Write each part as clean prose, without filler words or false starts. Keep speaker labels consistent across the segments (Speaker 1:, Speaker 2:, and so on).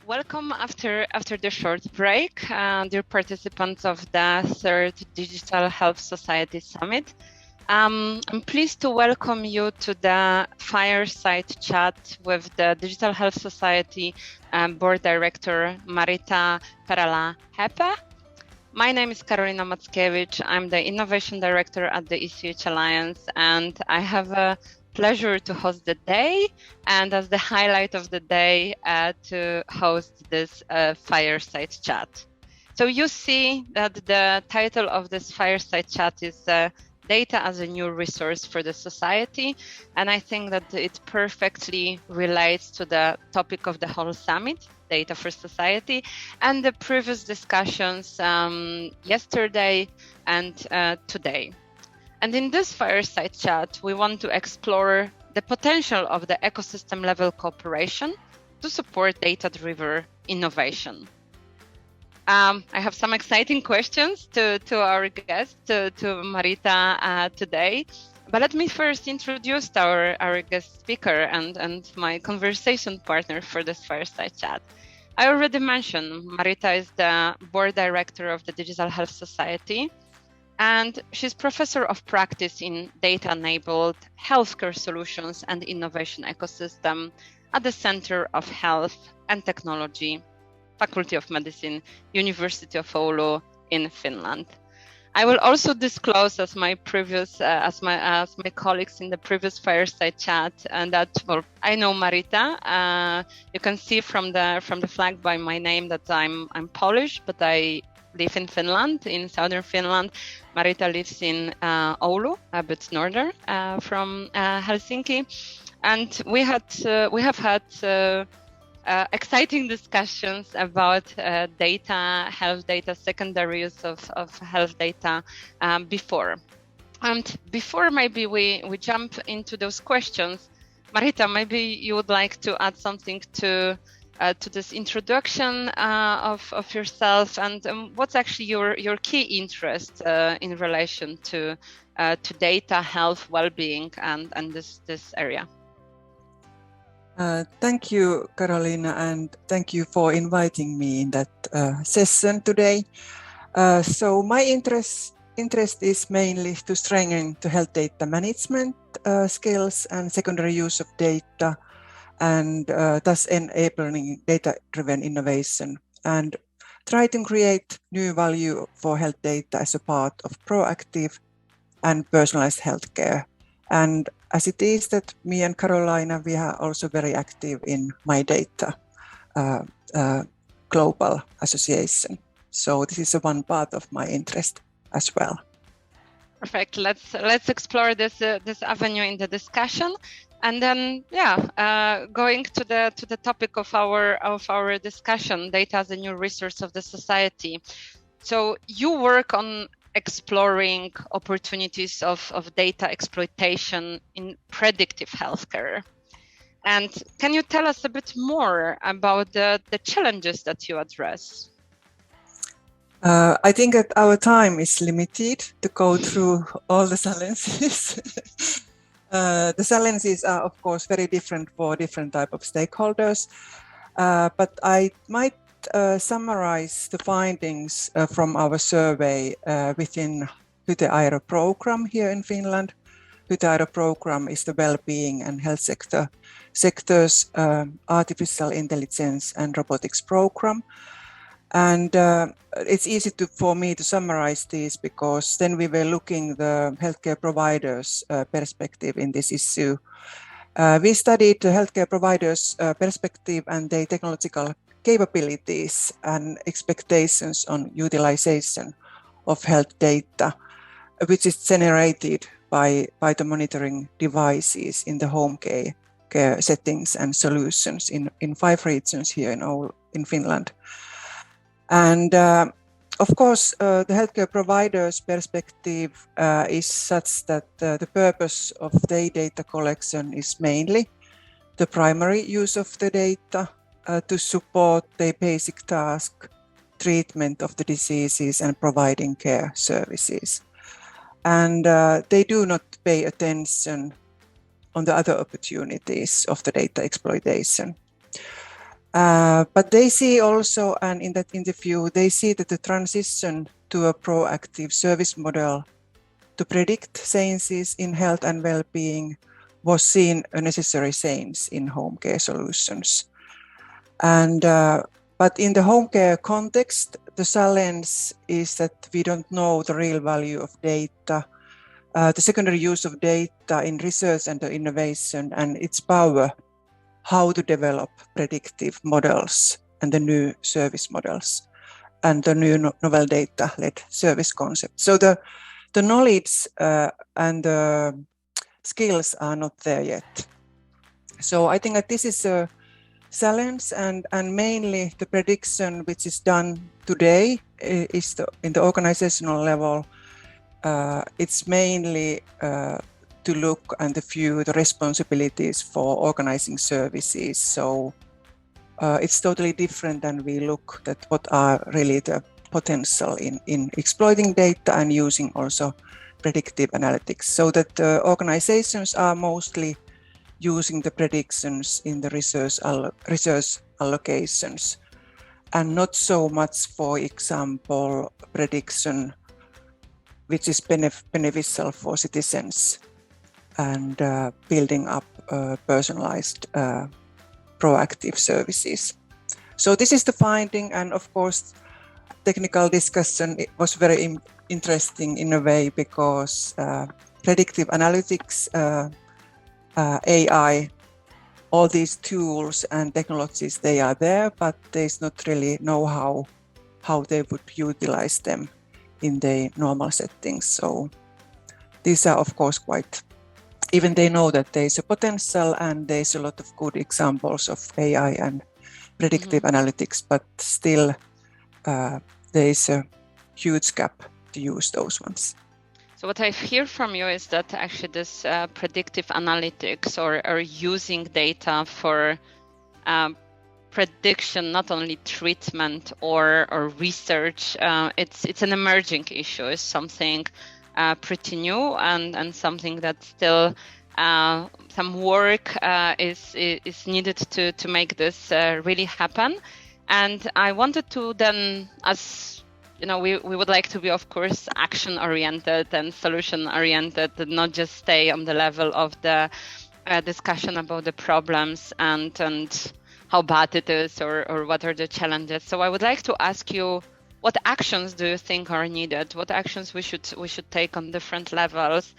Speaker 1: Welcome after the short break, dear participants of the third Digital Health Society Summit. I'm pleased to welcome you to the Fireside Chat with the Digital Health Society Board Director Maritta Perälä-Heape. My name is Karolina Mackiewicz. I'm the Innovation Director at the ECHAlliance, and I have a pleasure to host the day, and as the highlight of the day to host this Fireside Chat. So you see that the title of this Fireside Chat is Data as a New Resource for the Society, and I think that it perfectly relates to the topic of the whole summit, Data for Society, and the previous discussions yesterday and today. And in this Fireside Chat, we want to explore the potential of the ecosystem level cooperation to support data-driven innovation. I have some exciting questions to our guest, to Maritta
Speaker 2: today.
Speaker 1: But let me first introduce our guest speaker and my conversation partner for this Fireside Chat. I already mentioned Maritta is the board director of the Digital Health Society, and she's professor of practice in data-enabled healthcare solutions and innovation ecosystem at the Center of Health and Technology, Faculty of Medicine, University of Oulu in Finland. I will also disclose, as my colleagues in the previous Fireside Chat, and that I know Maritta. You can see from the flag by my name that I'm Polish, but I live in Finland, in southern Finland. Maritta lives in Oulu, a bit northern from Helsinki, and we have had exciting discussions about health data, secondary use of health data before. And before maybe we jump into those questions, Maritta, maybe you would like to add something to this introduction of yourself, and what's actually your key interest in relation to data, health, well-being, and this area.
Speaker 2: Thank you, Karolina, and thank you for inviting me in that session today. So my interest is mainly to strengthen the health data management skills and secondary use of data, and thus enabling data-driven innovation and try to create new value for health data as a part of proactive and personalized healthcare. And as it is that me and Karolina, we are also very active in My Data global association. So this is one part of my interest as well.
Speaker 1: Perfect. Let's explore this avenue in the discussion, and then going to the topic of our discussion, data as a new resource of the society. So you work on exploring opportunities of data exploitation in predictive healthcare. And can you tell us a bit more about the challenges that you address?
Speaker 2: I think that our time is limited to go through all the challenges. The challenges are, of course, very different for different type of stakeholders, but I might summarize the findings from our survey within HYTE-AIRO program here in Finland. HYTE-AIRO program is the well-being and health sector's artificial intelligence and robotics program. And it's easy for me to summarize this, because then we were looking the healthcare providers' perspective in this issue. We studied the healthcare providers' perspective and their technological capabilities and expectations on utilization of health data, which is generated by the monitoring devices in the home care settings and solutions in 5 regions here in Finland. And of course, the healthcare providers' perspective is such that the purpose of their data collection is mainly the primary use of the data to support their basic task, treatment of the diseases and providing care services. And they do not pay attention on the other opportunities of the data exploitation. But they see also, and in that interview, they see that the transition to a proactive service model to predict changes in health and well-being was seen a necessary change in home care solutions. And but in the home care context, the challenge is that we don't know the real value of data, the secondary use of data in research and the innovation and its power, how to develop predictive models and the new service models and the new novel data-led service concept. So the knowledge and the skills are not there yet. So I think that this is a challenge, and mainly the prediction which is done today is in the organizational level. It's mainly to look and view the responsibilities for organizing services. So it's totally different than we look at what are really the potential in exploiting data and using also predictive analytics. So that organizations are mostly using the predictions in the research allocations, and not so much, for example, prediction which is beneficial for citizens and building up personalized proactive services. So this is the finding, and of course technical discussion was very interesting in a way, because predictive analytics, AI, all these tools and technologies, they are there, but there's not really know how they would utilize them in the normal settings. So these are of course quite, even they know that there's a potential and there's a lot of good examples of AI and predictive analytics, but still there's a huge gap to use those ones.
Speaker 1: So what I hear from you is that actually this predictive analytics or using data for prediction, not only treatment or research, it's an emerging issue. It's something pretty new and something that still some work is needed to make this really happen. And I wanted to then, as you know, we would like to be, of course, action-oriented and solution-oriented, and not just stay on the level of the discussion about the problems and how bad it is or what are the challenges. So I would like to ask you, what actions do you think are needed? What actions we should take on different levels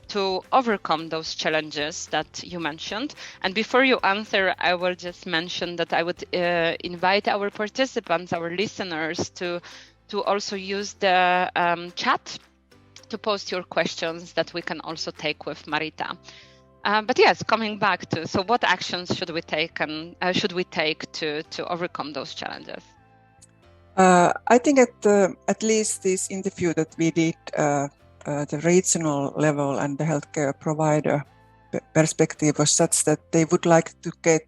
Speaker 1: to overcome those challenges that you mentioned? And before you answer, I will just mention that I would invite our participants, our listeners, to also use the chat to post your questions that we can also take with Maritta. But yes, coming back to, so what actions should we take and to overcome those challenges?
Speaker 2: I think at least this interview that we did, the regional level and the healthcare provider perspective was such that they would like to get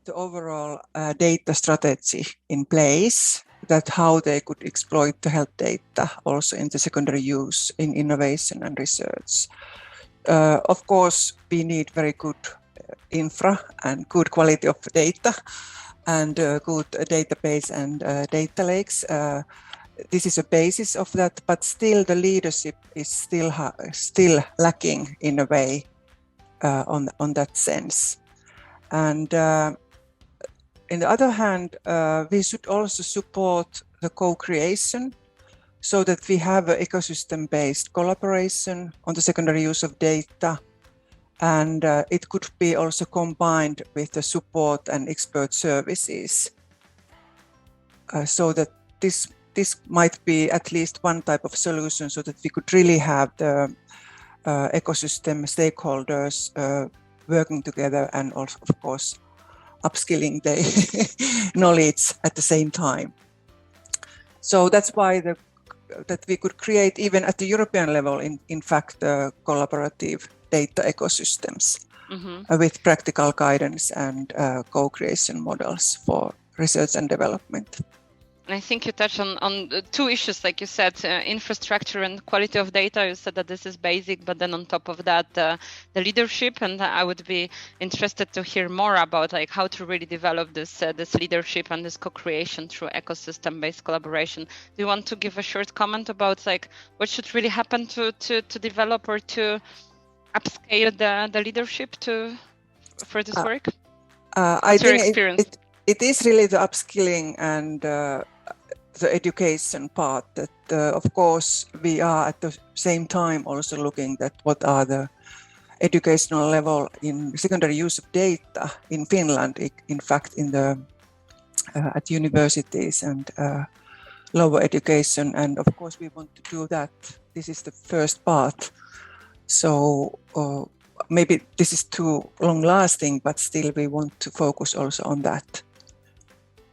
Speaker 2: the overall data strategy in place, that how they could exploit the health data also in the secondary use in innovation and research. Of course, we need very good infra and good quality of data and good database and data lakes. This is a basis of that, but still the leadership is still lacking in a way on that sense. And on the other hand, we should also support the co-creation so that we have an ecosystem-based collaboration on the secondary use of data. And it could be also combined with the support and expert services, so that this might be at least one type of solution, so that we could really have the ecosystem stakeholders working together and also, of course, upskilling the knowledge at the same time. So that's why that we could create, even at the European level, in fact, collaborative data ecosystems with practical guidance and co-creation models for research and development.
Speaker 1: I think you touched on two issues, like you said, infrastructure and quality of data. You said that this is basic, but then on top of that, the leadership. And I would be interested to hear more about like how to really develop this leadership and this co-creation through ecosystem-based collaboration. Do you want to give a short comment about like what should really happen to develop or to upscale the leadership for this work?
Speaker 2: I think it is really the upskilling and the education part that, of course, we are at the same time also looking at what are the educational level in secondary use of data in Finland, in fact, in the at universities and lower education. And of course, we want to do that. This is the first part. So maybe this is too long lasting, but still we want to focus also on that.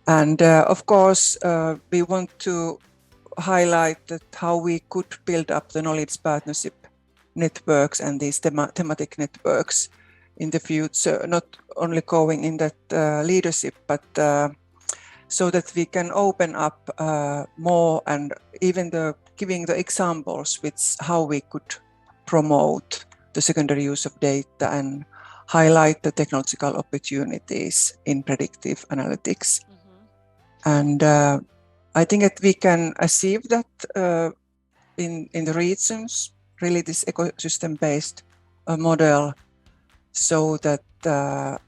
Speaker 2: And of course, we want to highlight that how we could build up the knowledge partnership networks and these thematic networks in the future, not only going in that leadership, but so that we can open up more and even giving the examples with how we could promote the secondary use of data and highlight the technological opportunities in predictive analytics. And I think that we can achieve that in the regions, really this ecosystem-based model, so that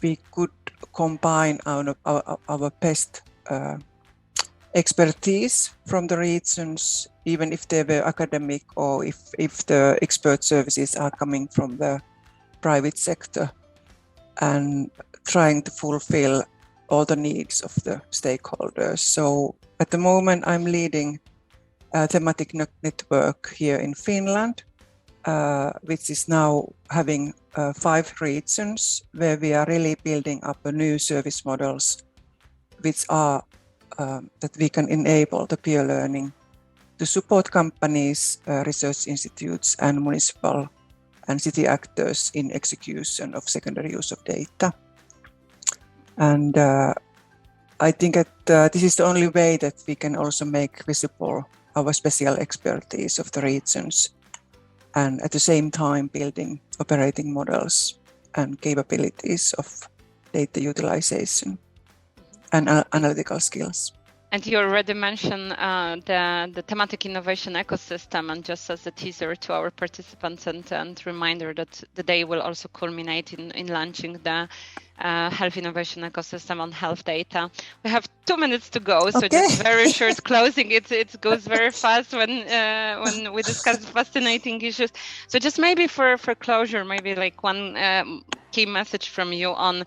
Speaker 2: we could combine our best expertise from the regions, even if they were academic or if the expert services are coming from the private sector, and trying to fulfill all the needs of the stakeholders. So at the moment, I'm leading a thematic network here in Finland, which is now having 5 regions where we are really building up a new service models, which are that we can enable the peer learning to support companies, research institutes, and municipal and city actors in execution of secondary use of data. And I think that this is the only way that we can also make visible our special expertise of the regions, and at the same time building operating models and capabilities of data utilization and analytical skills.
Speaker 1: And you already mentioned the thematic innovation ecosystem, and just as a teaser to our participants and reminder that the day will also culminate in launching the health innovation ecosystem on health data. We have 2 minutes to go, so just very short closing. It goes very fast when we discuss fascinating issues. So just maybe for closure, maybe like one key message from you on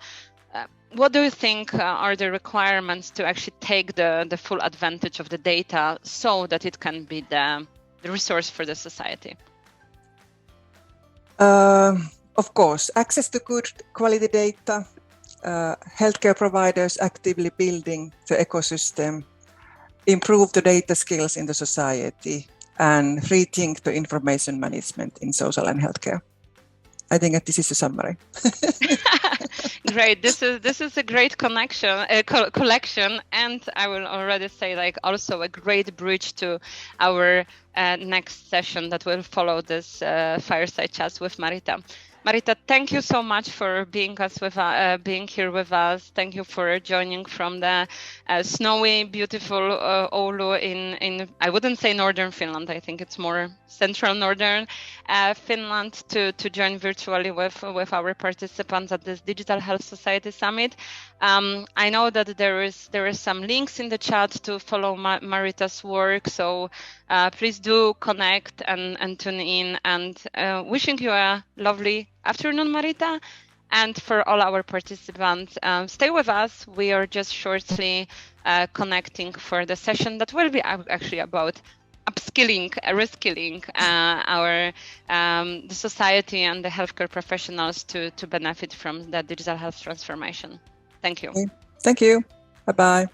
Speaker 1: what do you think are the requirements to actually take the full advantage of the data so that it can be the resource for the society?
Speaker 2: Of course, access to good quality data, healthcare providers actively building the ecosystem, improve the data skills in the society, and rethink the information management in social and healthcare. I think that this is a summary.
Speaker 1: Great. This is a great collection, and I will already say like also a great bridge to our next session that will follow this Fireside Chat with Maritta. Maritta, thank you so much for being here with us. Thank you for joining from the snowy, beautiful Oulu in I wouldn't say northern Finland. I think it's more central northern Finland to join virtually with our participants at this Digital Health Society Summit. I know that there is some links in the chat to follow Maritta's work, so please do connect and tune in. And wishing you a lovely afternoon, Maritta. And for all our participants, stay with us. We are just shortly connecting for the session that will be actually about upskilling, reskilling the society and the healthcare professionals to benefit from the digital health transformation. Thank you.
Speaker 2: Thank you. Bye-bye.